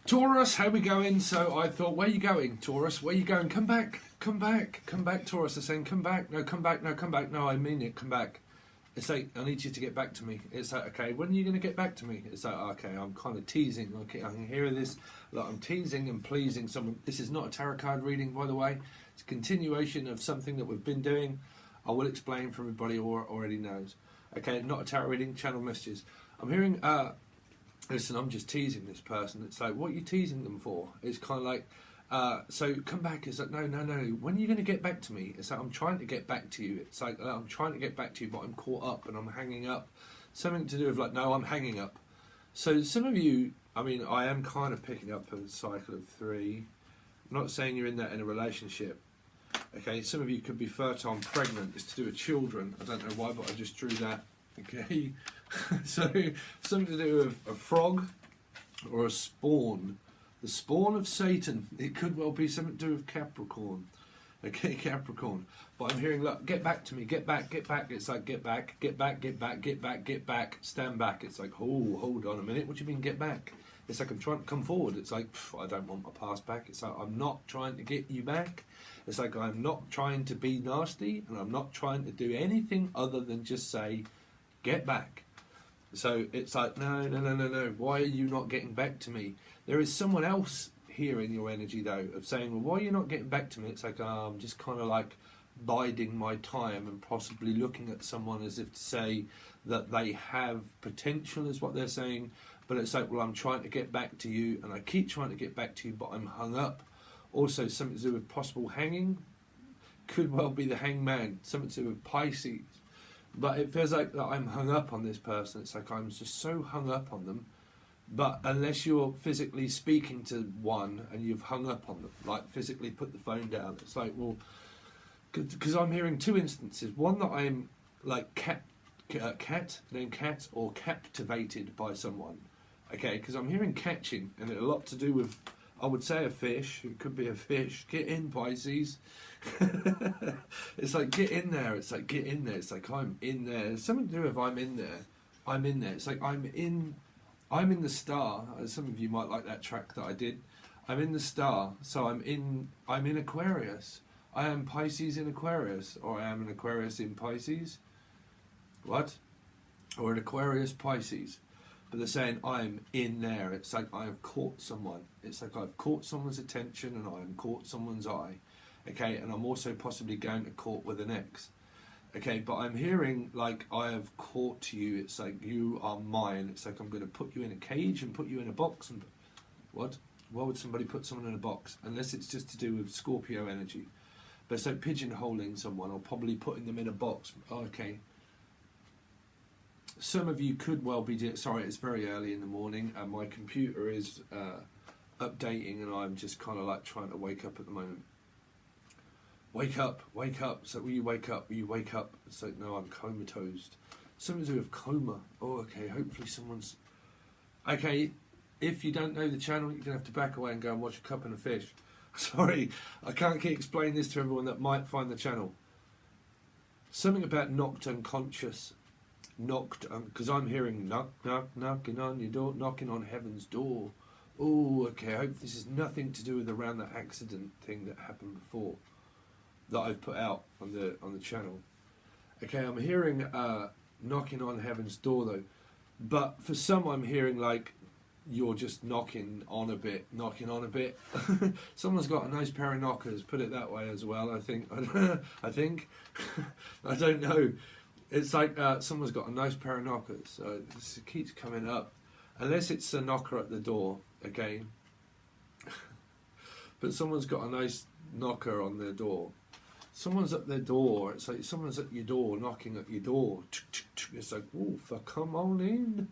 Taurus, how we going? So I thought, where you going, Taurus? Where you going? Come back, come back, come back, Taurus. They're saying, come back, no, come back, no, come back. No, I mean it, come back. It's like, I need you to get back to me. It's like, okay, when are you going to get back to me? It's like, okay, I'm kind of teasing. Okay, I can hear this. Like, I'm teasing and pleasing someone. This is not a tarot card reading, by the way. It's a continuation of something that we've been doing. I will explain for everybody who already knows. Okay, not a tarot reading, channel messages. I'm hearing, listen, I'm just teasing this person. It's like, what are you teasing them for? It's kind of like, so come back. It's like, no. When are you going to get back to me? It's like, I'm trying to get back to you. It's like, I'm trying to get back to you, but I'm caught up and I'm hanging up. Something to do with like, no, I'm hanging up. So some of you, I mean, I am kind of picking up a cycle of 3. I'm not saying you're in that in a relationship. Okay, some of you could be fertile and pregnant. It's to do with children. I don't know why, but I just drew that. Okay, so something to do with a frog or a spawn. The spawn of Satan. It could well be something to do with Capricorn. Okay, Capricorn. But I'm hearing, look, get back to me, get back, get back. It's like, get back, get back, get back, get back, get back, stand back. It's like, oh, hold on a minute. What do you mean, get back? It's like, I'm trying to come forward. It's like, I don't want my past back. It's like, I'm not trying to get you back. It's like, I'm not trying to be nasty, and I'm not trying to do anything other than just say, get back. So it's like, no. Why are you not getting back to me? There is someone else here in your energy, though, of saying, well, why are you not getting back to me? It's like, I'm just kind of like biding my time and possibly looking at someone as if to say that they have potential, is what they're saying. But it's like, well, I'm trying to get back to you, and I keep trying to get back to you, but I'm hung up. Also, something to do with possible hanging. Could well be the hangman. Something to do with Pisces. But it feels like that I'm hung up on this person. It's like I'm just so hung up on them. But unless you're physically speaking to one and you've hung up on them, like physically put the phone down, it's like, well, because I'm hearing 2 instances. One that I'm like named Cat, or captivated by someone. Okay, because I'm hearing catching, and it a lot to do with, I would say, a fish. It could be a fish. Get in, Pisces. It's like, get in there. It's like, get in there. It's like, I'm in there. There's something to do with I'm in there. I'm in there. It's like, I'm in the star. Some of you might like that track that I did. I'm in the star. So I'm in Aquarius. I am Pisces in Aquarius. Or I am an Aquarius in Pisces. What? Or an Aquarius Pisces. But they're saying I'm in there. It's like I have caught someone. It's like I've caught someone's attention and I have caught someone's eye. Okay, and I'm also possibly going to court with an ex. Okay, but I'm hearing like I have caught you. It's like you are mine. It's like I'm going to put you in a cage and put you in a box. And what? Why would somebody put someone in a box? Unless it's just to do with Scorpio energy. But it's like pigeonholing someone or probably putting them in a box. Okay. Some of you could well be... Sorry, it's very early in the morning and my computer is updating and I'm just kind of like trying to wake up at the moment. Wake up, wake up. So will you wake up? Will you wake up? It's like, no, I'm comatose. Something to do with coma. Oh, okay, hopefully someone's... Okay, if you don't know the channel, you're going to have to back away and go and watch A Cup and a Fish. Sorry, I can't keep explaining this to everyone that might find the channel. Something about knocked unconscious. Knocked, because I'm hearing knocking on your door, knocking on heaven's door. Oh, okay, I hope this is nothing to do with around that accident thing that happened before that I've put out on the channel. Okay, I'm hearing knocking on heaven's door though, but for some I'm hearing like you're just knocking on a bit. Someone's got a nice pair of knockers, put it that way as well. I think I don't know. It's like someone's got a nice pair of knockers. So this keeps coming up. Unless it's a knocker at the door, okay. But someone's got a nice knocker on their door. Someone's at their door. It's like someone's at your door, knocking at your door. It's like, oh, come on in.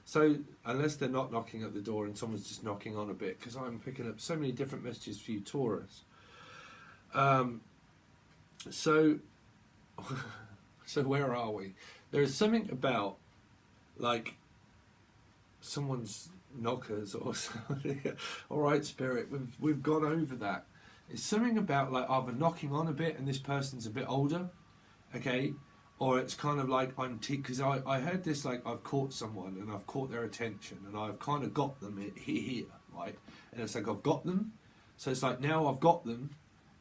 So unless they're not knocking at the door and someone's just knocking on a bit, because I'm picking up so many different messages for you, Taurus. So where are we? There is something about, like, someone's knockers or something. All right, Spirit, we've gone over that. It's something about, like, either knocking on a bit and this person's a bit older, okay? Or it's kind of like, because I heard this, like, I've caught someone and I've caught their attention and I've kind of got them here, right? And it's like, I've got them. So it's like, now I've got them,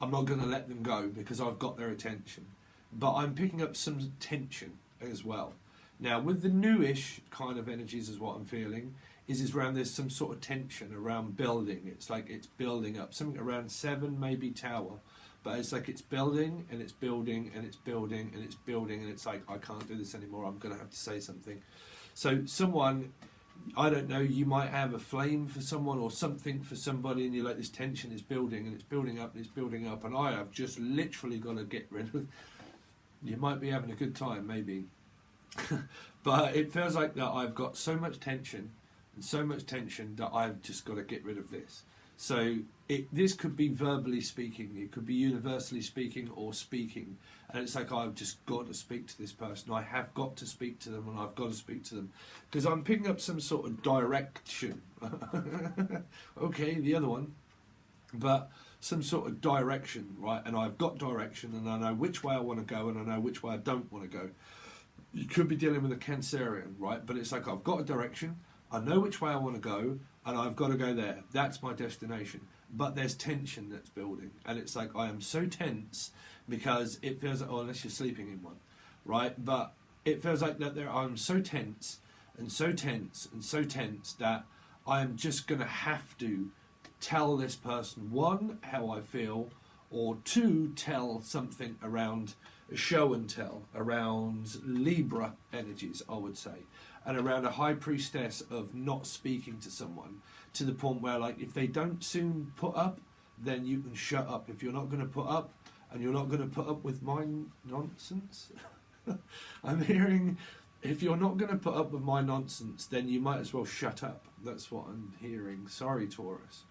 I'm not going to let them go because I've got their attention. But I'm picking up some tension as well. Now, with the newish kind of energies is what I'm feeling, is around there's some sort of tension around building. It's like it's building up. Something around 7, maybe tower. But it's like it's building and it's building and it's building and it's building and it's like, I can't do this anymore, I'm going to have to say something. So someone, I don't know, you might have a flame for someone or something for somebody and you're like, this tension is building and it's building up and it's building up and I have just literally got to get rid of. You might be having a good time, maybe. But it feels like that I've got so much tension and so much tension that I've just got to get rid of this. So this could be verbally speaking, it could be universally speaking or speaking. And it's like, I've just got to speak to this person. I have got to speak to them and I've got to speak to them. Because I'm picking up some sort of direction. Okay, the other one. But some sort of direction, right? And I've got direction and I know which way I want to go and I know which way I don't want to go. You could be dealing with a Cancerian, right? But it's like, I've got a direction, I know which way I want to go, and I've got to go there. That's my destination. But there's tension that's building. And it's like, I am so tense because it feels like, oh, unless you're sleeping in one, right? But it feels like that I'm so tense and so tense and so tense that I am just going to have to tell this person, one, how I feel, or two, tell something around show and tell, around Libra energies, I would say, and around a high priestess of not speaking to someone to the point where, like, if they don't soon put up, then you can shut up. If you're not going to put up and you're not going to put up with my nonsense, I'm hearing, if you're not going to put up with my nonsense, then you might as well shut up. That's what I'm hearing. Sorry, Taurus.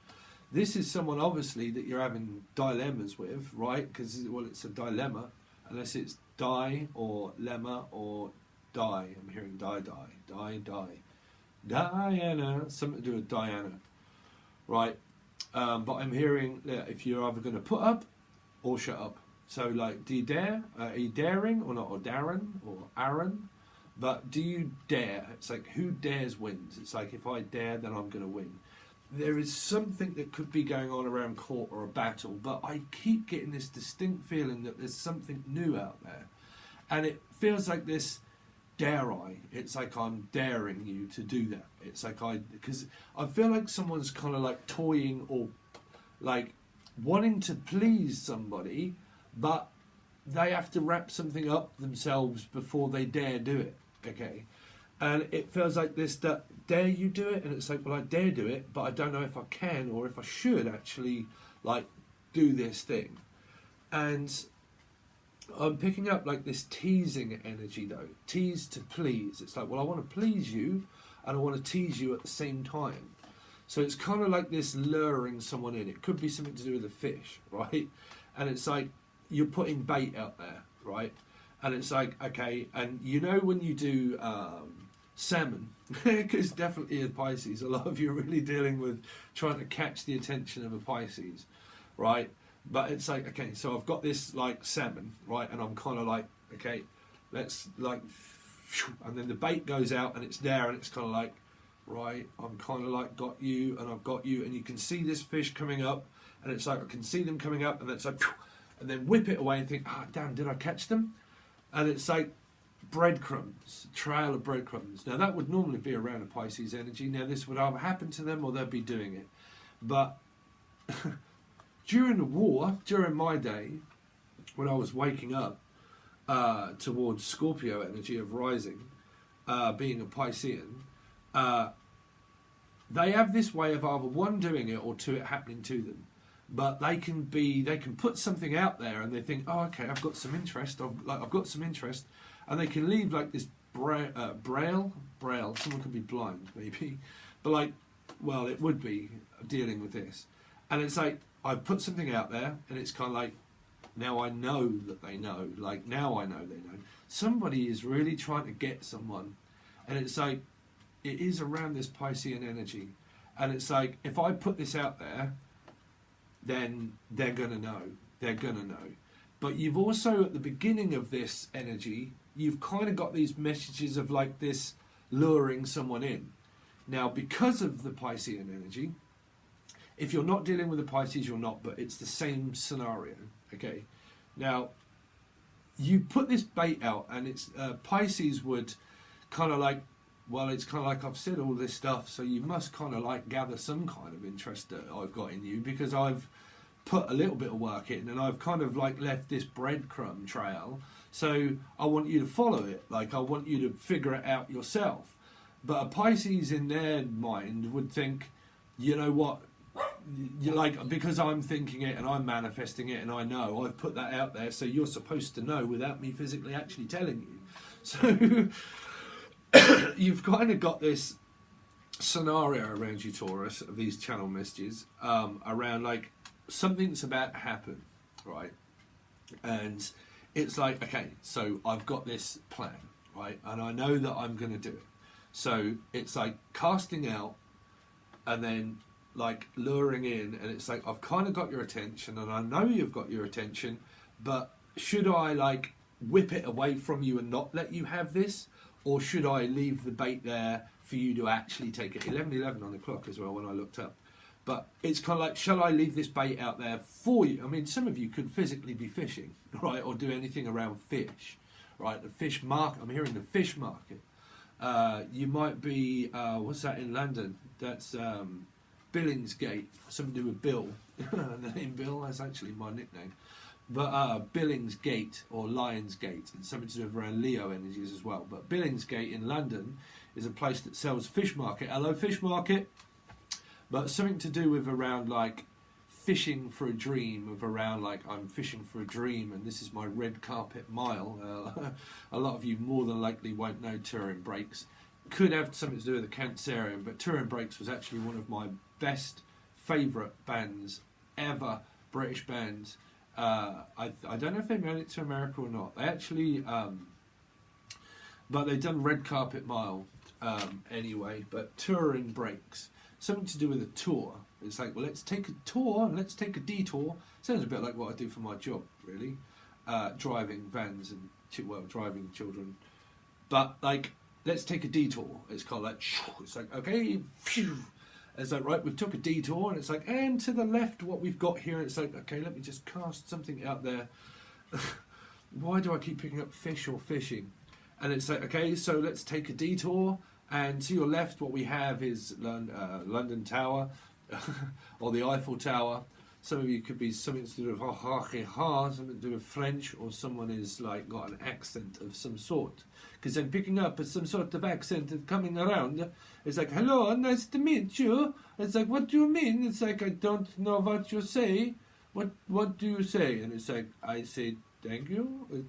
This is someone, obviously, that you're having dilemmas with, right? Because, well, it's a dilemma, unless it's die or lemma or die. I'm hearing die. Diana, something to do with Diana, right? But I'm hearing that if you're either going to put up or shut up. So, like, do you dare? Are you daring or not? Or Darren or Aaron? But do you dare? It's like, who dares wins. It's like, if I dare, then I'm going to win. There is something that could be going on around court or a battle, but I keep getting this distinct feeling that there's something new out there. And it feels like this, dare I? It's like I'm daring you to do that. It's like because I feel like someone's kind of like toying or like wanting to please somebody, but they have to wrap something up themselves before they dare do it, okay? And it feels like this, that dare you do it? And it's like, well, I dare do it, but I don't know if I can or if I should actually, like, do this thing. And I'm picking up, like, this teasing energy, though. Tease to please. It's like, well, I want to please you, and I want to tease you at the same time. So it's kind of like this luring someone in. It could be something to do with a fish, right? And it's like, you're putting bait out there, right? And it's like, okay, and you know when you do salmon, because definitely a Pisces, a lot of you are really dealing with trying to catch the attention of a Pisces, right? But it's like, okay, so I've got this, like, salmon, right? And I'm kind of like, okay, let's, like, and then the bait goes out and it's there and it's kind of like, right, I'm kind of like, got you and I've got you, and you can see this fish coming up and it's like, I can see them coming up and it's like, and then whip it away and think, damn, did I catch them? And it's like breadcrumbs, trail of breadcrumbs. Now that would normally be around a Pisces energy. Now this would either happen to them or they'd be doing it. But during the war, during my day, when I was waking up towards Scorpio energy of rising, being a Piscean, they have this way of either one doing it or two it happening to them. But they can put something out there and they think, oh, okay, I've got some interest. I've got some interest, and they can leave like this braille. Someone could be blind, maybe, but like, well, it would be dealing with this, and it's like I've put something out there, and it's kind of like, now I know that they know. Like now I know they know. Somebody is really trying to get someone, and it's like it is around this Piscean energy, and it's like if I put this out there, then they're going to know. They're going to know. But you've also, at the beginning of this energy, you've kind of got these messages of like this luring someone in. Now, because of the Piscean energy, If you're not dealing with a Pisces, you're not, but it's the same scenario. Okay, now you put this bait out, and it's Pisces would kind of like, well, it's kind of like I've said all this stuff, so you must kind of like gather some kind of interest that I've got in you, because I've put a little bit of work in, and I've kind of like left this breadcrumb trail. So I want you to follow it. Like, I want you to figure it out yourself. But a Pisces in their mind would think, you know what, you like, because I'm thinking it and I'm manifesting it and I know I've put that out there, so you're supposed to know without me physically actually telling you. So you've kind of got this scenario around you, Taurus, of these channel messages around like something's about to happen, right? And it's like, okay, so I've got this plan, right? And I know that I'm going to do it. So it's like casting out and then like luring in, and it's like, I've kind of got your attention and I know you've got your attention, but should I like whip it away from you and not let you have this? Or should I leave the bait there for you to actually take it? 11:11 on the clock as well when I looked up. But it's kind of like, shall I leave this bait out there for you? I mean, some of you could physically be fishing, right? Or do anything around fish, right? The fish market, I'm hearing the fish market. You might be, what's that in London? That's Billingsgate, something to do with Bill. The name Bill, that's actually my nickname. But Billingsgate or Lionsgate, it's something to do with around Leo energies as well. But Billingsgate in London is a place that sells fish market. Hello, fish market. But something to do with around like fishing for a dream, of around like I'm fishing for a dream and this is my red carpet mile. A lot of you more than likely won't know Turin Brakes. Could have something to do with the Cancerian, but Turin Brakes was actually one of my best favourite bands ever, British bands. I don't know if they made it to America or not. They actually, but they've done Red Carpet Mile anyway, but Turin Brakes. Something to do with a tour. It's like, well, let's take a tour and let's take a detour. Sounds a bit like what I do for my job, really. Driving vans and, well, driving children. But, like, let's take a detour. It's called like, it's like, okay, phew. It's like, right, we've took a detour, and it's like, and to the left, what we've got here, it's like, okay, let me just cast something out there. Why do I keep picking up fish or fishing? And it's like, okay, so let's take a detour. And to your left, what we have is London Tower, or the Eiffel Tower. Some of you could be something to do with something to do with French, or someone is like got an accent of some sort. Because I'm picking up some sort of accent of coming around. It's like, hello, nice to meet you. It's like, what do you mean? It's like, I don't know what you say. What do you say? And it's like, I say, thank you.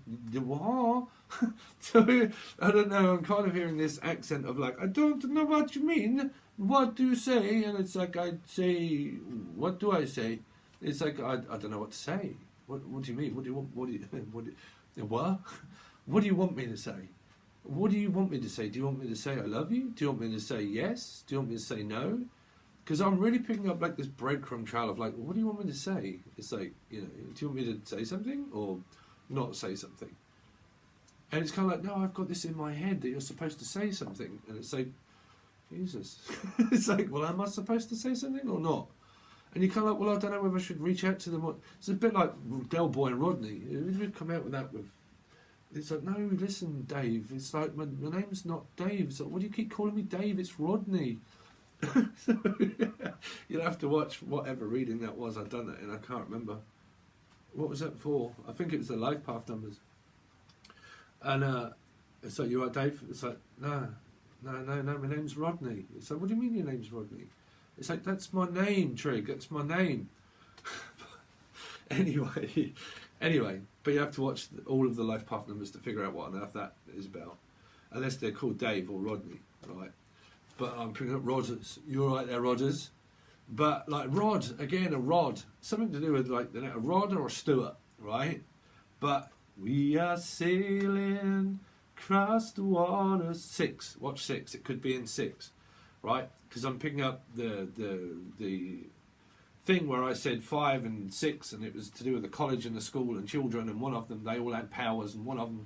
So I don't know, I'm kind of hearing this accent of like, I don't know what you mean. What do you say? And it's like, I say, what do I say? It's like, I don't know what to say. What do you mean? What do you want? What do you want me to say? What do you want me to say? Do you want me to say I love you? Do you want me to say yes? Do you want me to say no? Because I'm really picking up like this breadcrumb trail of like, what do you want me to say? It's like, you know, do you want me to say something or not say something? And it's kind of like, no, I've got this in my head that you're supposed to say something. And it's like, Jesus. It's like, well, am I supposed to say something or not? And you're kind of like, well, I don't know whether I should reach out to them. It's a bit like Del Boy and Rodney. We'd come out with that with... It's like, no, listen, Dave. It's like, my name's not Dave. It's like, what do you keep calling me Dave? It's Rodney. So, you'll have to watch whatever reading that was. I've done that and I can't remember. What was that for? I think it was the life path numbers. And it's like, you are Dave? It's like, no, my name's Rodney. It's like, what do you mean your name's Rodney? It's like, that's my name, Trig, that's my name. Anyway, but you have to watch all of the life path numbers to figure out what on earth that is about. Unless they're called Dave or Rodney, right? But I'm picking up Rodders. You're right there, Rodders. But like Rod, again, a rod. Something to do with like a Rod or a Stewart, right? But we are sailing across the water. 6. Watch 6. It could be in 6, right? Because I'm picking up the thing where I said 5 and 6, and it was to do with the college and the school and children, and one of them, they all had powers, and one of them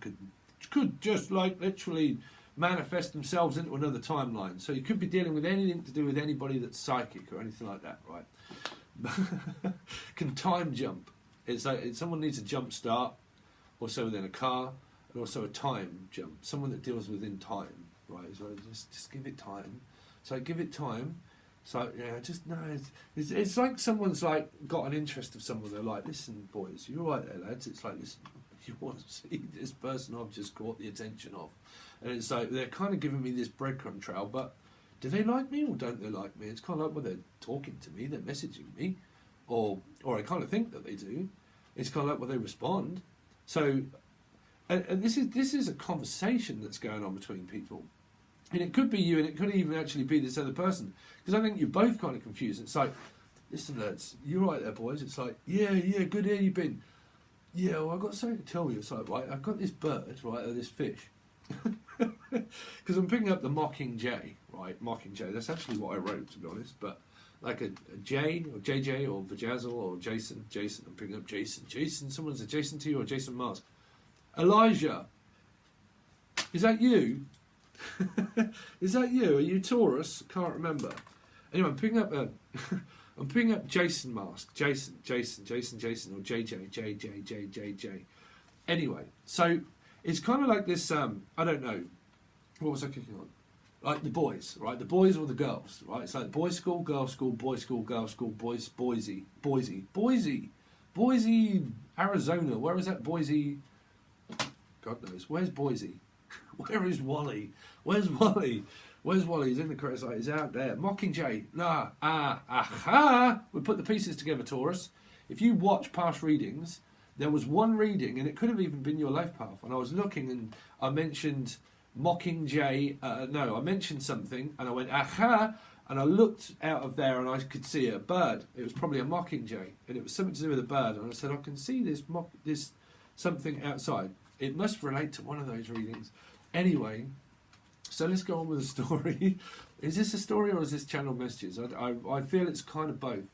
could just like literally manifest themselves into another timeline. So you could be dealing with anything to do with anybody that's psychic or anything like that, right? Can time jump. It's like someone needs a jump start, also within a car, and also a time jump. Someone that deals within time, right? So just give it time. So give it time. So yeah, just no. It's like someone's like got an interest of someone. They're like, listen, boys, you're right there, lads. It's like, listen, you want to see this person I've just caught the attention of, and it's like they're kind of giving me this breadcrumb trail. But do they like me or don't they like me? It's kind of like, well, they're talking to me, they're messaging me, or I kind of think that they do. It's kind of like, well, they respond. So, and this is a conversation that's going on between people. And it could be you, and it could even actually be this other person. Because I think you're both kind of confused. It's like, listen, lads, you're right there, boys. It's like, yeah, good, how you been? Yeah, well, I've got something to tell you. It's like, right, I've got this bird, right, or this fish. Because I'm picking up the Mockingjay, right, Mockingjay. That's actually what I wrote, to be honest. But like a J, or JJ, or Vajazzle, or Jason. I'm picking up Jason. Someone's adjacent to you, or Jason Mars. Elijah, is that you? Is that you? Are you Taurus? Can't remember. Anyway, I'm picking up I'm picking up Jason mask. Jason, or JJ. Anyway, so it's kind of like this. I don't know. What was I kicking on? Like the boys, right? The boys or the girls, right? It's like boys' school, girls' school, boys' school, girls' school, Boise, Arizona. Where is that Boise? God knows. Where's Boise? Where is Wally? Where's Wally? He's in the correct side. He's out there. Mockingjay. We put the pieces together, Taurus. If you watch past readings, there was one reading, and it could have even been your life path. And I was looking, and I mentioned Mockingjay. I mentioned something, and I went, aha, and I looked out of there, and I could see a bird. It was probably a Mockingjay, and it was something to do with a bird. And I said, I can see this something outside. It must relate to one of those readings. Anyway, so let's go on with the story. Is this a story or is this channel messages? I feel it's kind of both.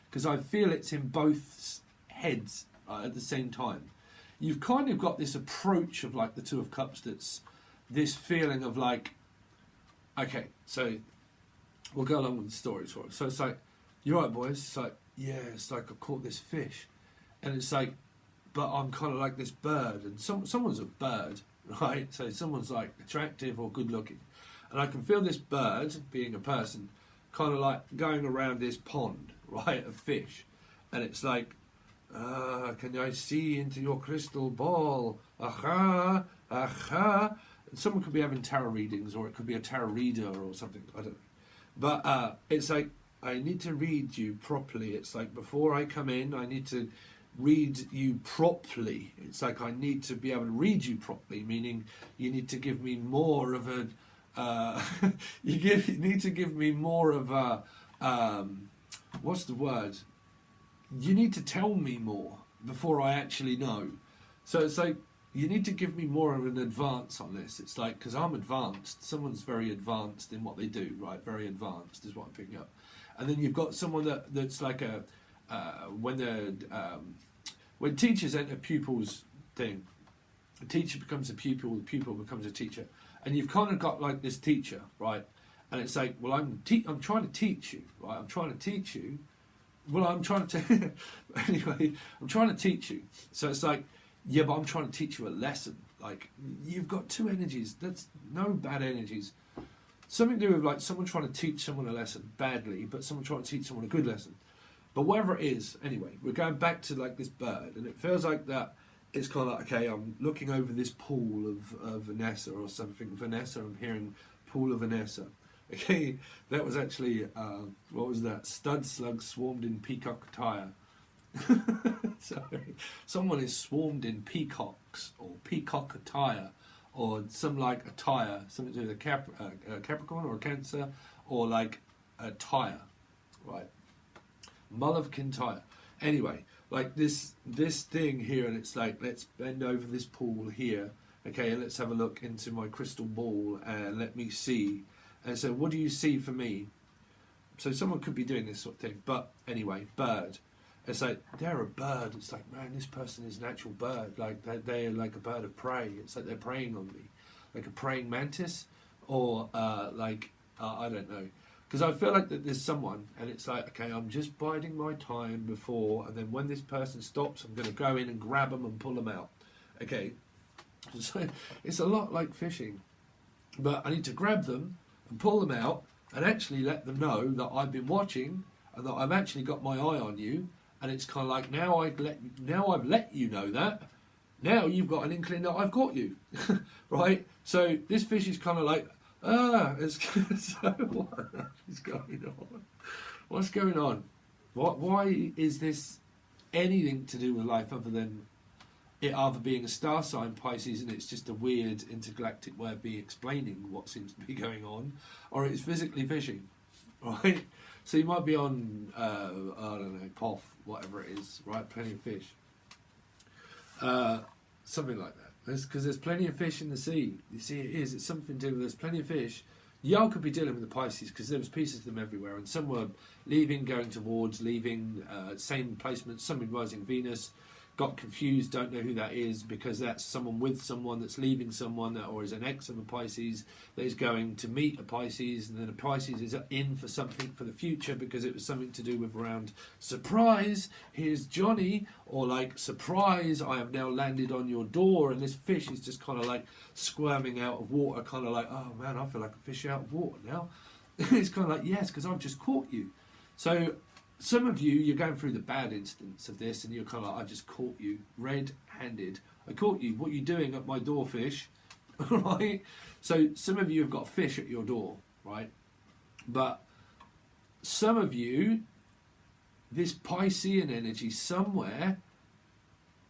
Because I feel it's in both heads at the same time. You've kind of got this approach of like the Two of Cups that's this feeling of like, okay, so we'll go along with the story. So it's like, you're right, boys. It's like, yeah, it's like I caught this fish. And it's like, but I'm kind of like this bird, and someone's a bird, right? So someone's like attractive or good looking, and I can feel this bird, being a person, kind of like going around this pond, right, of fish, and it's like, can I see into your crystal ball? Aha. And someone could be having tarot readings, or it could be a tarot reader or something, I don't know. But it's like, I need to read you properly. It's like, before I come in, I need to read you properly. It's like I need to be able to read you properly, meaning you need to give me more of a you need to give me more of a what's the word? You need to tell me more before I actually know. So it's like you need to give me more of an advance on this. It's like, because I'm advanced, someone's very advanced in what they do, right? Very advanced is what I'm picking up. And then you've got someone that's like a when teachers enter pupils thing, a teacher becomes a pupil, the pupil becomes a teacher, and you've kind of got like this teacher, right? And it's like, well, I'm trying to teach you, right? I'm trying to teach you. Well, I'm trying to anyway. I'm trying to teach you. So it's like, yeah, but I'm trying to teach you a lesson. Like, you've got two energies. That's no bad energies. Something to do with like someone trying to teach someone a lesson badly, but someone trying to teach someone a good lesson. But whatever it is, anyway, we're going back to like this bird, and it feels like that. It's kind of like, okay, I'm looking over this pool of Vanessa or something. Vanessa, I'm hearing pool of Vanessa. Okay, that was actually, what was that? Stud slugs swarmed in peacock attire. Sorry. Someone is swarmed in peacocks or peacock attire, or some like attire, something to do with a Capricorn or a Cancer, or like a tire, right? Mull of Kintyre. Anyway, like this thing here, and it's like, let's bend over this pool here, okay, and let's have a look into my crystal ball and let me see. And so, what do you see for me? So someone could be doing this sort of thing. But anyway, bird. It's like, they're a bird. It's like, man, this person is an actual bird. Like, they're like a bird of prey. It's like they're preying on me. like a praying mantis, or I don't know. Because I feel like that there's someone, and it's like, okay, I'm just biding my time before, and then when this person stops, I'm going to go in and grab them and pull them out. Okay, so it's a lot like fishing, but I need to grab them and pull them out, and actually let them know that I've been watching, and that I've actually got my eye on you, and it's kind of like now I've let you know that. Now you've got an inkling that I've caught you, right? So this fish is kind of like. So what is going on? What's going on? Why is this anything to do with life other than it either being a star sign, Pisces, and it's just a weird intergalactic way of me explaining what seems to be going on, or it's physically fishing, right? So you might be on, I don't know, POF, whatever it is, right? Plenty of fish. Something like that. Because there's plenty of fish in the sea. You see, it's something to do with there's plenty of fish. Y'all could be dealing with the Pisces because there was pieces of them everywhere, and some were leaving, going towards, leaving, same placement, some in rising Venus, got confused, don't know who that is, because that's someone with someone that's leaving someone, or is an ex of a Pisces that is going to meet a Pisces, and then a Pisces is in for something for the future because it was something to do with around surprise, here's Johnny, or like surprise, I have now landed on your door, and this fish is just kind of like squirming out of water, kind of like, oh man, I feel like a fish out of water now. It's kind of like, yes, because I've just caught you. So some of you, you're going through the bad instance of this, and you're kind of like, I just caught you red-handed. I caught you. What are you doing at my door, fish? Right? So some of you have got fish at your door, right? But some of you, this Piscean energy somewhere,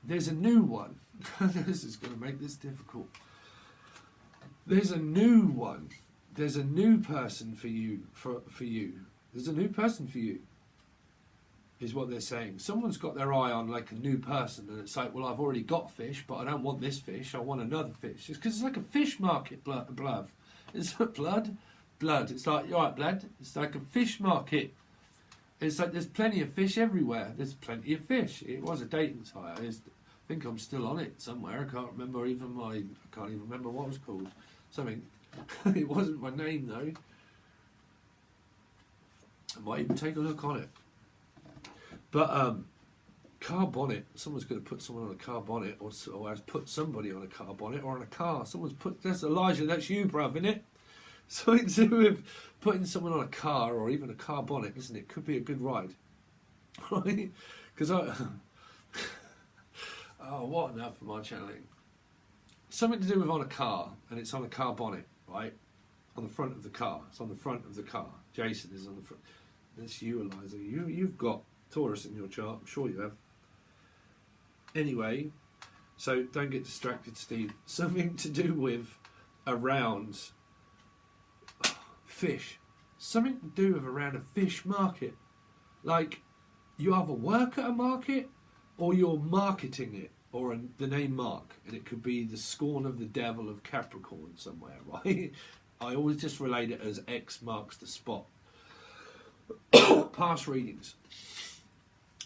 there's a new one. This is going to make this difficult. There's a new one. There's a new person for you. For you. There's a new person for you. Is what they're saying. Someone's got their eye on like a new person, and it's like, well, I've already got fish, but I don't want this fish. I want another fish. It's because it's like a fish market, blood. It's blood. It's like, all right, blood. It's like a fish market. It's like there's plenty of fish everywhere. There's plenty of fish. It was a dating site. I think I'm still on it somewhere. I can't remember even what it was called. Something. It wasn't my name though. I might even take a look on it. But car bonnet, someone's going to put someone on a car bonnet, or has put somebody on a car bonnet or on a car. Someone's put, that's Elijah, that's you, bruv, isn't it? Something to do with putting someone on a car or even a car bonnet, isn't it? Could be a good ride. Right? Because oh, what on earth am I channeling? Something to do with on a car, and it's on a car bonnet, right? On the front of the car. It's on the front of the car. Jason is on the front. That's you, Eliza. You've got Taurus in your chart, I'm sure you have. Anyway, so don't get distracted, Steve. Something to do with around fish. Something to do with around a fish market. Like, you either work at a market or you're marketing it, or the name Mark, and it could be the scorn of the devil of Capricorn somewhere, right? I always just relate it as X marks the spot. Past readings.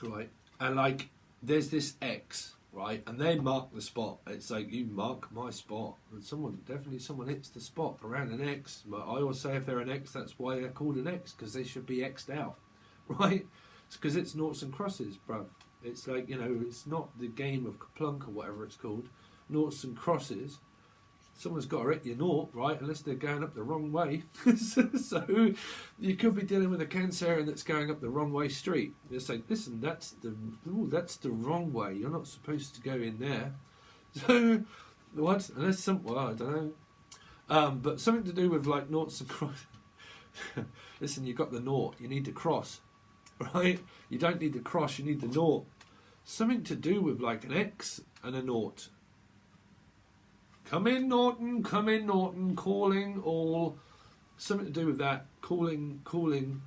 Right, and like there's this X, right, and they mark the spot. It's like, you mark my spot, and someone hits the spot around an X. But I always say if they're an X, that's why they're called an X, because they should be X'd out, right? It's because it's noughts and crosses, bruv. It's like, it's not the game of Kaplunk or whatever it's called. Noughts and crosses. Someone's got to hit your naught, right? Unless they're going up the wrong way. So you could be dealing with a Cancerian that's going up the wrong way street. They're saying, listen, that's the wrong way. You're not supposed to go in there. So what? Unless I don't know. But something to do with like noughts and crosses. Listen, you've got the naught. You need to cross, right? You don't need the cross. You need the naught. Something to do with like an X and a naught. Come in, Norton, calling all. Something to do with that. Calling.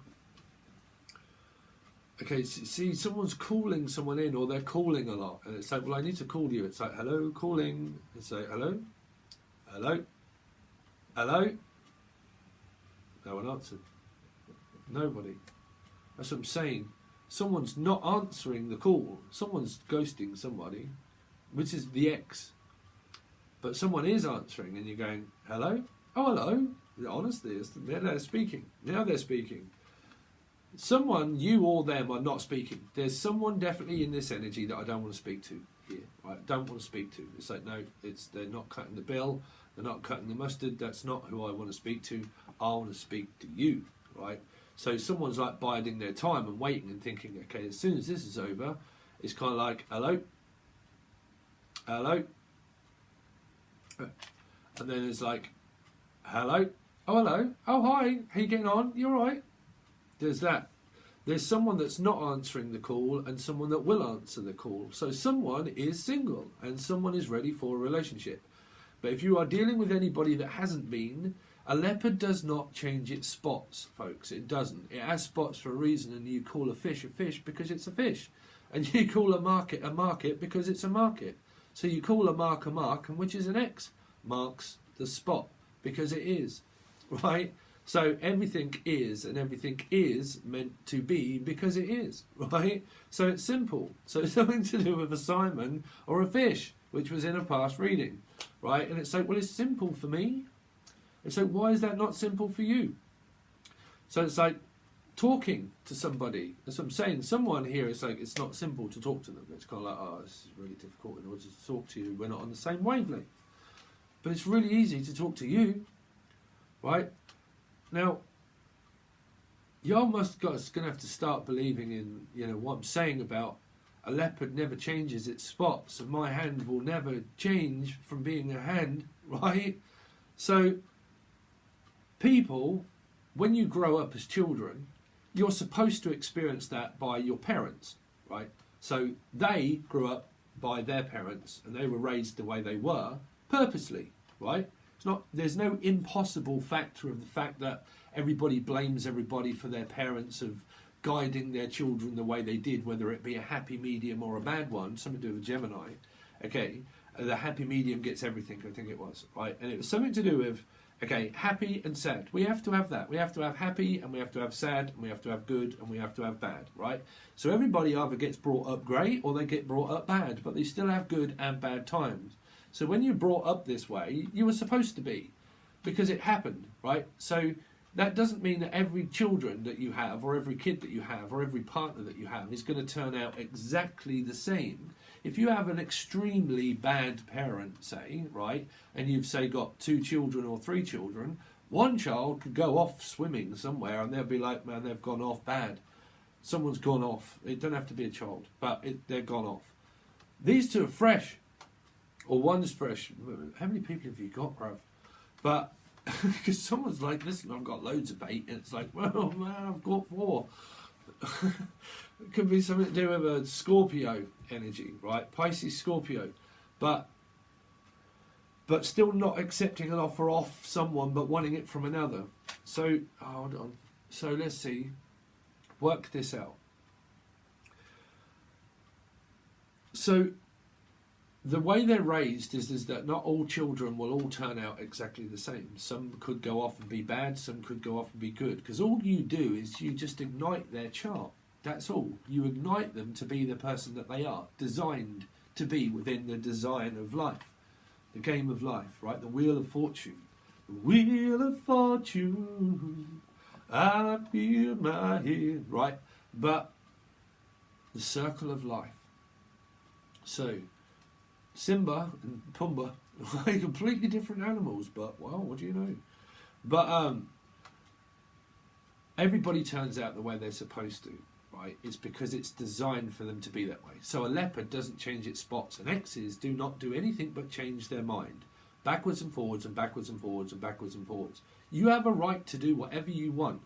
Okay, see, someone's calling someone in, or they're calling a lot. And it's like, well, I need to call you. It's like, hello, calling. It's like, hello? No one answered. Nobody. That's what I'm saying. Someone's not answering the call. Someone's ghosting somebody, which is the X. but someone is answering and you're going, hello? Oh, hello. Honestly, they're speaking. Now they're speaking. Someone, you or them, are not speaking. There's someone definitely in this energy that I don't want to speak to here. I don't want to speak to. It's like, no, they're not cutting the bill. They're not cutting the mustard. That's not who I want to speak to. I want to speak to you, right? So someone's like biding their time and waiting and thinking, okay, as soon as this is over, it's kind of like, hello? Hello? And then it's like, hello? Oh, hello? Oh, hi. How you getting on? You all right? There's that. There's someone that's not answering the call and someone that will answer the call. So someone is single and someone is ready for a relationship. But if you are dealing with anybody that hasn't been, a leopard does not change its spots, folks. It doesn't. It has spots for a reason, and you call a fish because it's a fish. And you call a market because it's a market. So you call a mark, and which is an X, marks the spot because it is, right? So everything is, and everything is meant to be because it is, right? So it's simple. So it's something to do with a salmon or a fish, which was in a past reading, right? And it's like, well, it's simple for me. It's like, why is that not simple for you? So it's like talking to somebody. That's what I'm saying. Someone here, it's like, it's not simple to talk to them. It's kind of like, oh, this is really difficult in order to talk to you. We're not on the same wavelength. But it's really easy to talk to you, right? Now, you're almost going to have to start believing in, what I'm saying about a leopard never changes its spots, and my hand will never change from being a hand, right? So, people, when you grow up as children, you're supposed to experience that by your parents, right? So they grew up by their parents, and they were raised the way they were purposely, right? There's no impossible factor of the fact that everybody blames everybody for their parents of guiding their children the way they did, whether it be a happy medium or a bad one, something to do with Gemini, okay? The happy medium gets everything, I think it was, right? And it was something to do with, okay, happy and sad. We have to have that. We have to have happy, and we have to have sad, and we have to have good, and we have to have bad, right? So everybody either gets brought up great or they get brought up bad, but they still have good and bad times. So when you're brought up this way, you were supposed to be, because it happened, right? So that doesn't mean that every children that you have, or every kid that you have, or every partner that you have is going to turn out exactly the same. If you have an extremely bad parent, say, right, and you've, say, got 2 children or 3 children, one child could go off swimming somewhere and they'll be like, man, they've gone off bad. Someone's gone off. It don't have to be a child, but they're gone off. These 2 are fresh, or one's fresh. How many people have you got, bruv? But because someone's like, listen, I've got loads of bait, and it's like, well, man, I've got 4. It could be something to do with a Scorpio energy, right? Pisces, Scorpio, but still not accepting an offer off someone, but wanting it from another. So hold on. So let's see. Work this out. So the way they're raised is that not all children will all turn out exactly the same. Some could go off and be bad, some could go off and be good. Because all you do is you just ignite their chart. That's all. You ignite them to be the person that they are, designed to be within the design of life, the game of life, right? The wheel of fortune. The wheel of fortune, I feel my head, right? But the circle of life. So Simba and Pumbaa are completely different animals, but, well, what do you know? But everybody turns out the way they're supposed to, right? It's because it's designed for them to be that way. So a leopard doesn't change its spots, and X's do not do anything but change their mind. Backwards and forwards and backwards and forwards and backwards and forwards. You have a right to do whatever you want,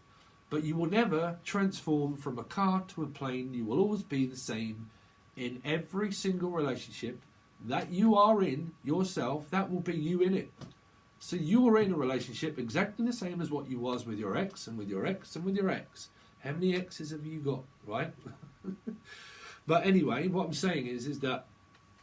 but you will never transform from a car to a plane. You will always be the same in every single relationship that you are in yourself. That will be you in it. So you are in a relationship exactly the same as what you was with your ex and with your ex and with your ex. How many exes have you got, right? But anyway, what I'm saying is that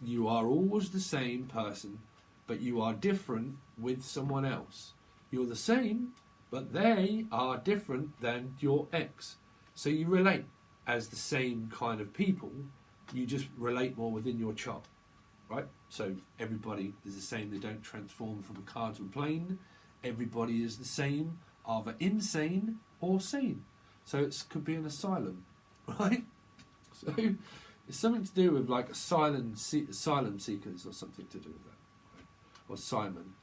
you are always the same person, but you are different with someone else. You're the same, but they are different than your ex. So you relate as the same kind of people. You just relate more within your chart. right? So everybody is the same. They don't transform from a car to a plane. Everybody is the same, either insane or sane. So it could be an asylum, right? So it's something to do with like asylum seekers or something to do with that, right? Or Simon.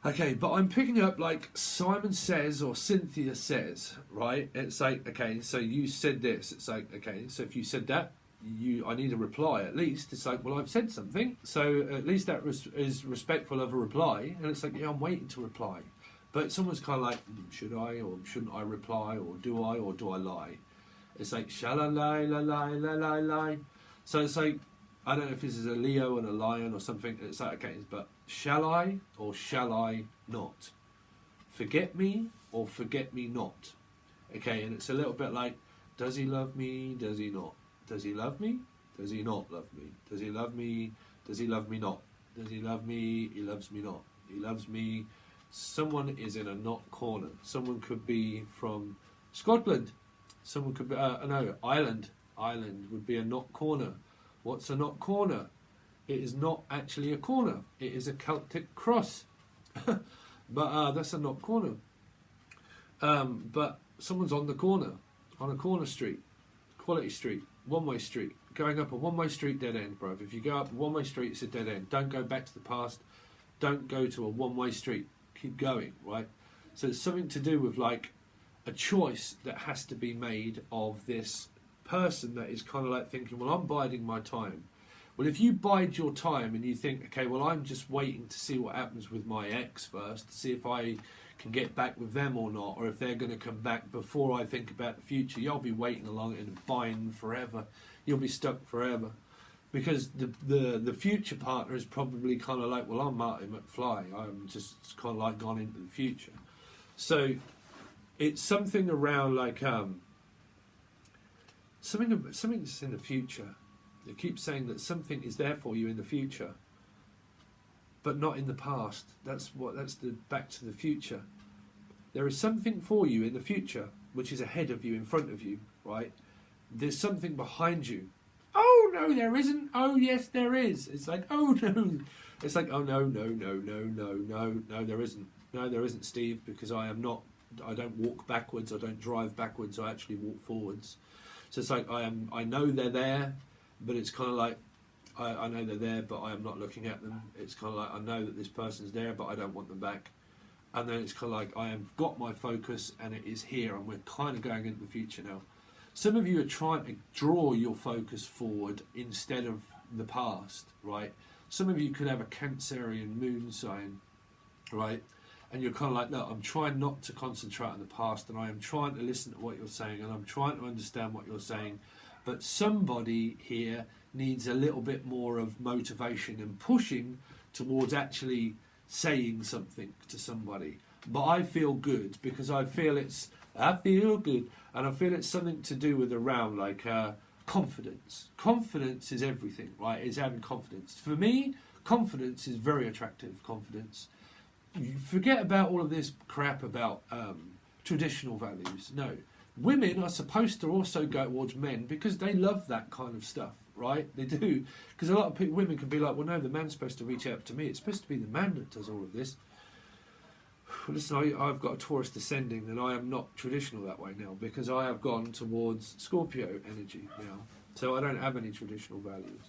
Okay, but I'm picking up like Simon says or Cynthia says, right? It's like, okay, so you said this. It's like, okay, so if you said that, I need a reply at least. It's like, well, I've said something, so at least that is respectful of a reply. And it's like, yeah, I'm waiting to reply. But someone's kind of like, should I or shouldn't I reply, or do I lie? It's like, shall I lie? So it's like, I don't know if this is a Leo and a lion or something. It's like, okay, but shall I or shall I not? Forget me or forget me not? Okay, and it's a little bit like, does he love me? Does he not? Does he love me? Does he not love me? Does he love me? Does he love me not? Does he love me? He loves me not. He loves me. Someone is in a not corner. Someone could be from Scotland. Someone could be, no, Ireland. Ireland would be a not corner. What's a not corner? It is not actually a corner. It is a Celtic cross. But that's a not corner. But someone's on the corner, on a corner street, quality street, one-way street, going up a one-way street, dead end, bruv. If you go up a one-way street, it's a dead end. Don't go back to the past. Don't go to a one-way street. Keep going, right? So it's something to do with like a choice that has to be made of this person that is kind of like thinking, well, I'm biding my time. Well, if you bide your time and you think, okay, well, I'm just waiting to see what happens with my ex first, to see if I can get back with them or not, or if they're going to come back before I think about the future, you'll be waiting along in a bind forever. You'll be stuck forever. Because the future partner is probably kind of like, well, I'm Marty McFly. I'm just kind of like gone into the future. So it's something around like something that's in the future. They keep saying that something is there for you in the future, but not in the past. That's the Back to the Future. There is something for you in the future, which is ahead of you, in front of you, right? There's something behind you. Oh no, there isn't. Oh yes, there is. It's like, oh no. It's like, oh no, there isn't. No, there isn't, Steve, because I don't walk backwards. I don't drive backwards. I actually walk forwards. So it's like I know they're there, but it's kind of like I know they're there, but I am not looking at them. It's kind of like I know that this person's there, but I don't want them back. And then it's kind of like I have got my focus, and it is here, and we're kind of going into the future now. Some of you are trying to draw your focus forward instead of the past, right? Some of you could have a Cancerian moon sign, right? And you're kind of like, no, I'm trying not to concentrate on the past, and I am trying to listen to what you're saying, and I'm trying to understand what you're saying. But somebody here needs a little bit more of motivation and pushing towards actually saying something to somebody. But I feel good because I feel good, and I feel it's something to do with around like confidence. Confidence is everything, right? It's having confidence. For me, confidence is very attractive. Confidence. You forget about all of this crap about traditional values. No, women are supposed to also go towards men because they love that kind of stuff, right? They do, because a lot of women can be like, well, no, the man's supposed to reach out to me. It's supposed to be the man that does all of this. Listen, I've got a Taurus descending, and I am not traditional that way now because I have gone towards Scorpio energy now. So I don't have any traditional values.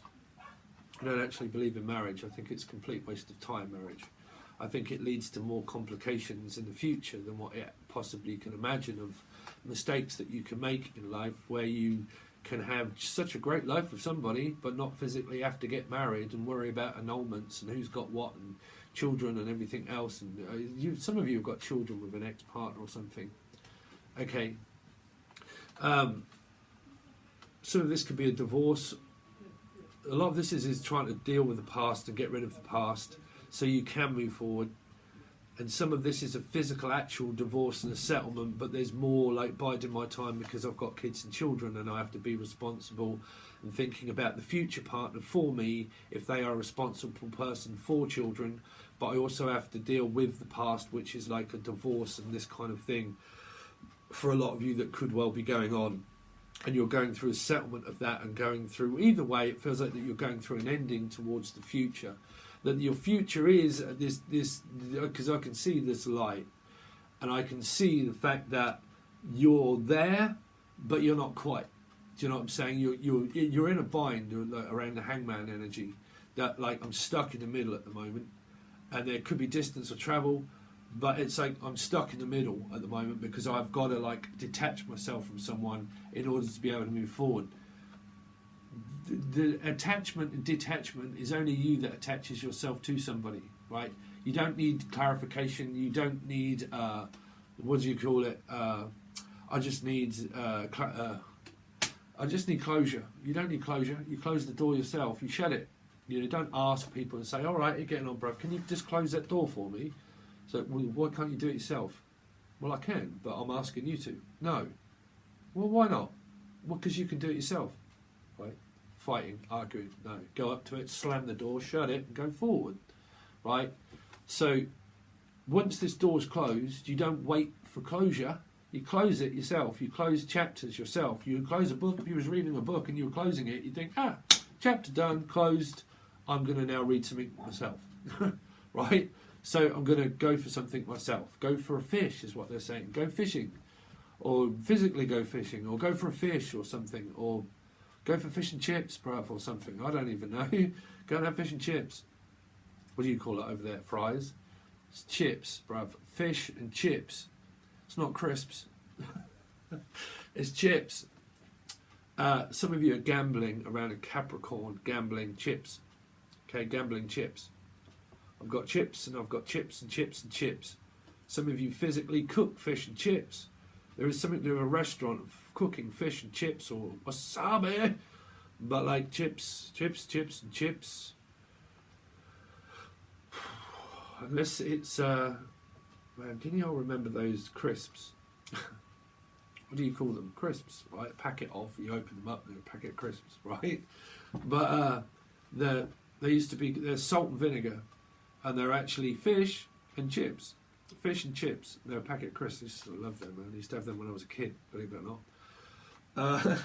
I don't actually believe in marriage. I think it's a complete waste of time, marriage. I think it leads to more complications in the future than what it possibly can imagine, of mistakes that you can make in life where you can have such a great life with somebody but not physically have to get married and worry about annulments and who's got what and children and everything else. And some of you have got children with an ex-partner or something. Okay. Some of this could be a divorce. A lot of this is trying to deal with the past and get rid of the past so you can move forward. And some of this is a physical, actual divorce and a settlement, but there's more like biding my time because I've got kids and children and I have to be responsible and thinking about the future partner for me if they are a responsible person for children. But I also have to deal with the past, which is like a divorce and this kind of thing for a lot of you that could well be going on. and you're going through a settlement of that, and going through, either way, it feels like that you're going through an ending towards the future. That your future is this, because I can see this light, and I can see the fact that you're there, but you're not quite. Do you know what I'm saying? You're in a bind around the hangman energy. That, like, I'm stuck in the middle at the moment, and there could be distance or travel, but it's like I'm stuck in the middle at the moment because I've got to, like, detach myself from someone in order to be able to move forward. The attachment and detachment is only you that attaches yourself to somebody, right? You don't need clarification. You don't need what do you call it? I just need closure. You don't need closure. You close the door yourself. You shut it. You know, don't ask people and say, "All right, you're getting on, bruv. Can you just close that door for me?" So, well, why can't you do it yourself? Well, I can, but I'm asking you to. No. Well, why not? Well, because you can do it yourself. Right? Fighting, arguing. No. Go up to it, slam the door, shut it, and go forward. Right? So, once this door's closed, you don't wait for closure. You close it yourself. You close chapters yourself. You close a book. If you was reading a book and you were closing it, you think, chapter done, closed. I'm going to now read something myself. Right? So I'm going to go for something myself. Go for a fish is what they're saying. Go fishing. Or physically go fishing. Or go for a fish or something. Or go for fish and chips, bruv, or something. I don't even know. Go and have fish and chips. What do you call it over there? Fries? It's chips, bruv. Fish and chips. It's not crisps. It's chips. Some of you are gambling around a Capricorn, gambling chips. Okay, gambling chips. I've got chips, and I've got chips and chips and chips. Some of you physically cook fish and chips. There is something to do with a restaurant of cooking fish and chips, or wasabi, but like chips and chips. Unless it's, man, can you all remember those crisps? What do you call them? Crisps, right? A packet of, you open them up, they're a packet of crisps, right? But they used to be, they're salt and vinegar, and they're actually fish and chips. Fish and chips. They're a packet of crisps. I love them, man. I used to have them when I was a kid, believe it or not.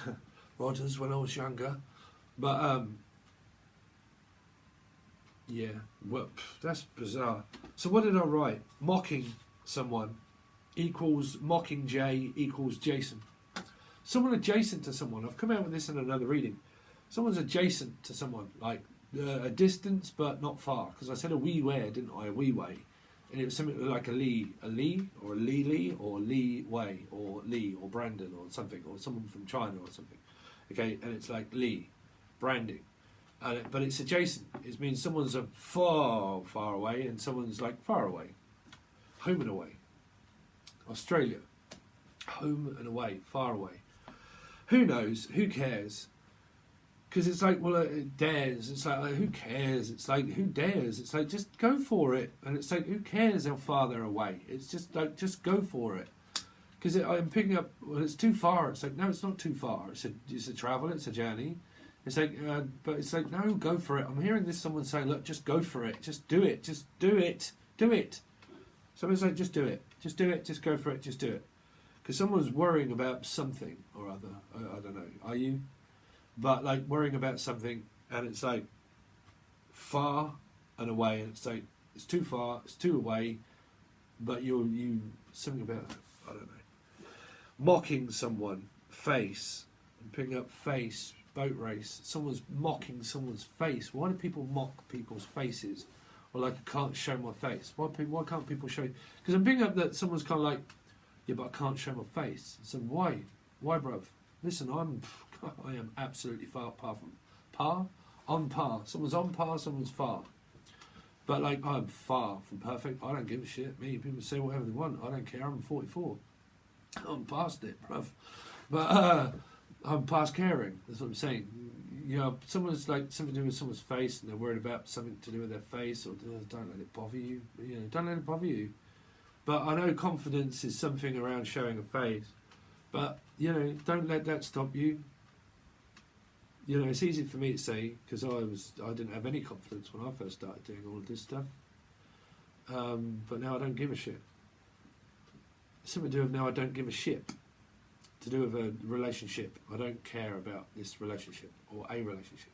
Rodders when I was younger. But, yeah, well, that's bizarre. So what did I write? Mocking someone equals mocking Jay equals Jason. Someone adjacent to someone. I've come out with this in another reading. Someone's adjacent to someone, like a distance but not far. Because I said a wee way, didn't I? A wee way. And it was something like a Lee or a Lee or Lee Way or Lee or Brandon or something, or someone from China or something. Okay, and it's like Lee, branding. But it's adjacent. It means someone's a far, far away and someone's like far away. Home and away. Australia. Home and away, far away. Who knows? Who cares? Because it's like, well, it dares. It's like, who cares? It's like, who dares? It's like, just go for it. And it's like, who cares how far they're away? It's just like, just go for it. Because I'm picking up, well, it's too far. It's like, no, it's not too far. It's a travel, it's a journey. It's like, but it's like, no, go for it. I'm hearing this someone saying, look, just go for it. Just do it. Just do it. Do it. Someone's like, just do it. Just do it. Just go for it. Just do it. Because someone's worrying about something or other. I don't know. Are you? But like worrying about something, and it's like far and away, and it's like it's too far, it's too away, but you something about, I don't know. Mocking someone, face, and picking up face, boat race. Someone's mocking someone's face. Why do people mock people's faces? Or like, I can't show my face. Why can't people show? Because I'm picking up that someone's kind of like, yeah, but I can't show my face. So why, bruv? Listen, I am absolutely far from par. On par. Someone's on par, someone's far. But like, I'm far from perfect. I don't give a shit. Me, people say whatever they want. I don't care. I'm 44. I'm past it, bruv. But I'm past caring. That's what I'm saying. You know, someone's like something to do with someone's face, and they're worried about something to do with their face, or don't let it bother you. You know, don't let it bother you. But I know confidence is something around showing a face. But you know, don't let that stop you. You know, it's easy for me to say because I didn't have any confidence when I first started doing all of this stuff. But now I don't give a shit. It's something to do with now I don't give a shit. to do with a relationship. I don't care about this relationship or a relationship.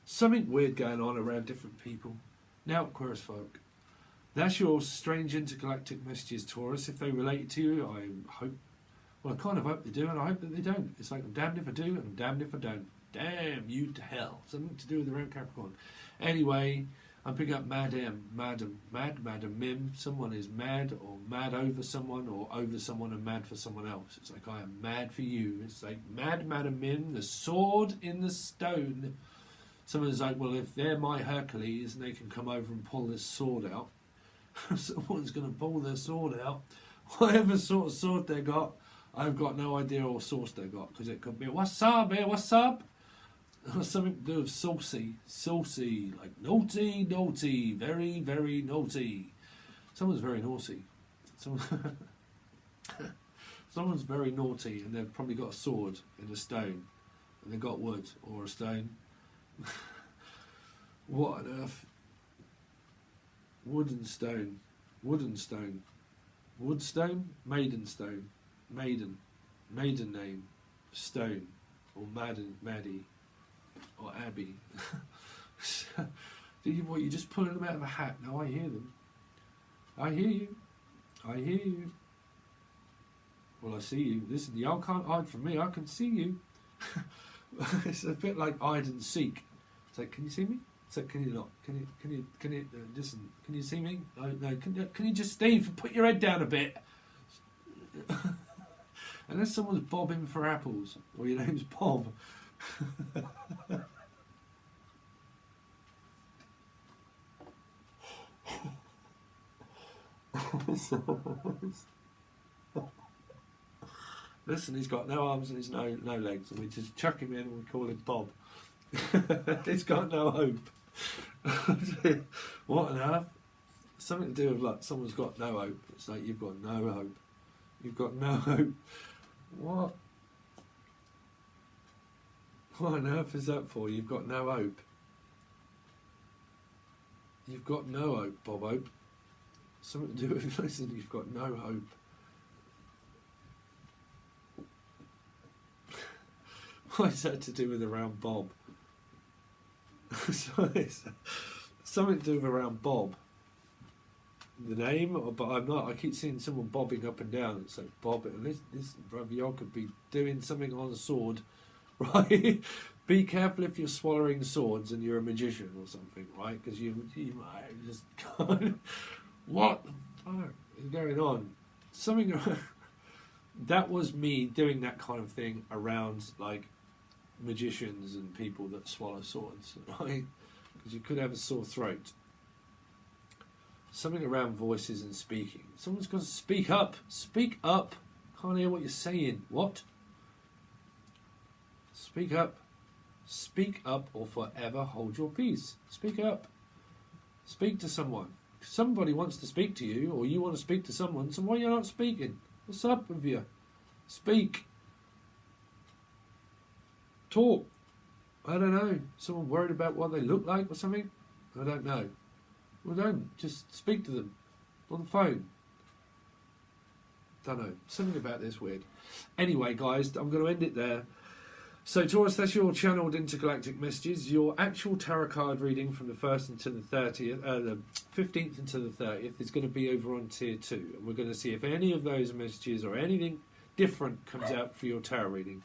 Something weird going on around different people. Now, Aquarius folk. That's your strange intergalactic messages, Taurus. If they relate to you, I hope. Well, I kind of hope they do, and I hope that they don't. It's like I'm damned if I do, and I'm damned if I don't. Damn you to hell. Something to do with around Capricorn. Anyway, I'm picking up Madam Mim. Someone is mad or mad over someone or over someone and mad for someone else. It's like, I am mad for you. It's like, Madam Mim, the sword in the stone. Someone's like, well, if they're my Hercules and they can come over and pull this sword out, someone's going to pull their sword out. Whatever sort of sword they got, I've got no idea what source they got, because it could be, what's up, here, what's up? Something to do with saucy, like naughty, very, very naughty. Someone's very naughty. Someone's very naughty, and they've probably got a sword in a stone, and they've got wood or a stone. What on earth? Wooden stone, woodstone, maiden stone, maiden name, stone, or Maddie, or Abby. You're just pulling them out of a hat? No, I hear them. I hear you. Well, I see you. Listen, y'all can't hide from me. I can see you. It's a bit like hide and seek. It's like, can you see me? So can you not? Can you listen? Can you see me? No. Can you just, Steve, put your head down a bit? Unless someone's bobbing for apples, or your name's Bob. Listen, he's got no arms and he's no legs, and we just chuck him in and we call him Bob. He's got no hope. What on earth? Something to do with like someone's got no hope. It's like, you've got no hope. You've got no hope. What? What on earth is that for? You've got no hope. You've got no hope, Bob Hope. Something to do with, listen, you've got no hope. What is that to do with around Bob? Something to do with around Bob. The name, but I'm not. I keep seeing someone bobbing up and down. It's like, Bob, listen, brother, y'all could be doing something on a sword, right? Be careful if you're swallowing swords and you're a magician or something, right? Because you might just go, what the fuck is going on? Something that was me doing that kind of thing around like magicians and people that swallow swords, right? Because you could have a sore throat. Something around voices and speaking. Someone's got to speak up. Speak up. Can't hear what you're saying. What? Speak up. Speak up or forever hold your peace. Speak up. Speak to someone. Somebody wants to speak to you, or you want to speak to someone, so why are you not speaking? What's up with you? Speak. Talk. I don't know. Someone worried about what they look like or something? I don't know. Well, don't. Just speak to them on the phone. Don't know. Something about this weird. Anyway, guys, I'm going to end it there. So, Taurus, that's your channeled intergalactic messages. Your actual tarot card reading from the 1st until the 30th, the 15th until the 30th is going to be over on Tier 2. And we're going to see if any of those messages or anything different comes out for your tarot reading.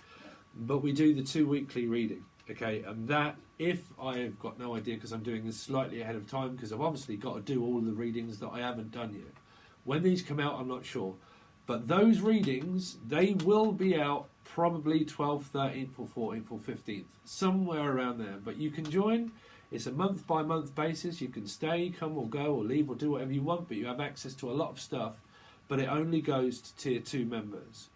But we do the 2 weekly reading, okay? And that, if I've got no idea, because I'm doing this slightly ahead of time, because I've obviously got to do all the readings that I haven't done yet. When these come out, I'm not sure. But those readings, they will be out probably 12th, 13th, or 14th, or 15th. Somewhere around there. But you can join. It's a month-by-month basis. You can stay, come or go, or leave, or do whatever you want. But you have access to a lot of stuff. But it only goes to Tier 2 members.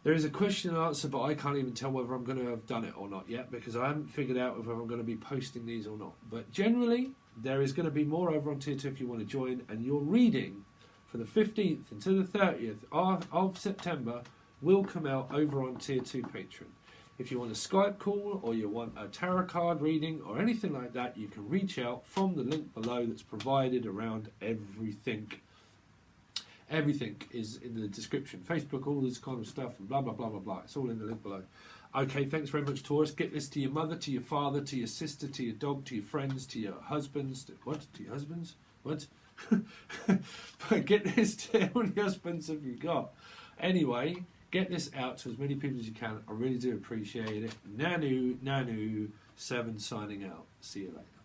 There is a question and answer, but I can't even tell whether I'm going to have done it or not yet, because I haven't figured out whether I'm going to be posting these or not. But generally, there is going to be more over on Tier 2 if you want to join, and your reading for the 15th until the 30th of September will come out over on Tier 2 Patron. If you want a Skype call, or you want a tarot card reading, or anything like that, you can reach out from the link below that's provided around everything. Everything is in the description. Facebook, all this kind of stuff, and blah, blah, blah, blah, blah. It's all in the link below. Okay, thanks very much, Taurus. Get this to your mother, to your father, to your sister, to your dog, to your friends, to your husbands. What? To your husbands? What? Get this to how many husbands have you got? Anyway, get this out to as many people as you can. I really do appreciate it. Nanu 7 signing out. See you later.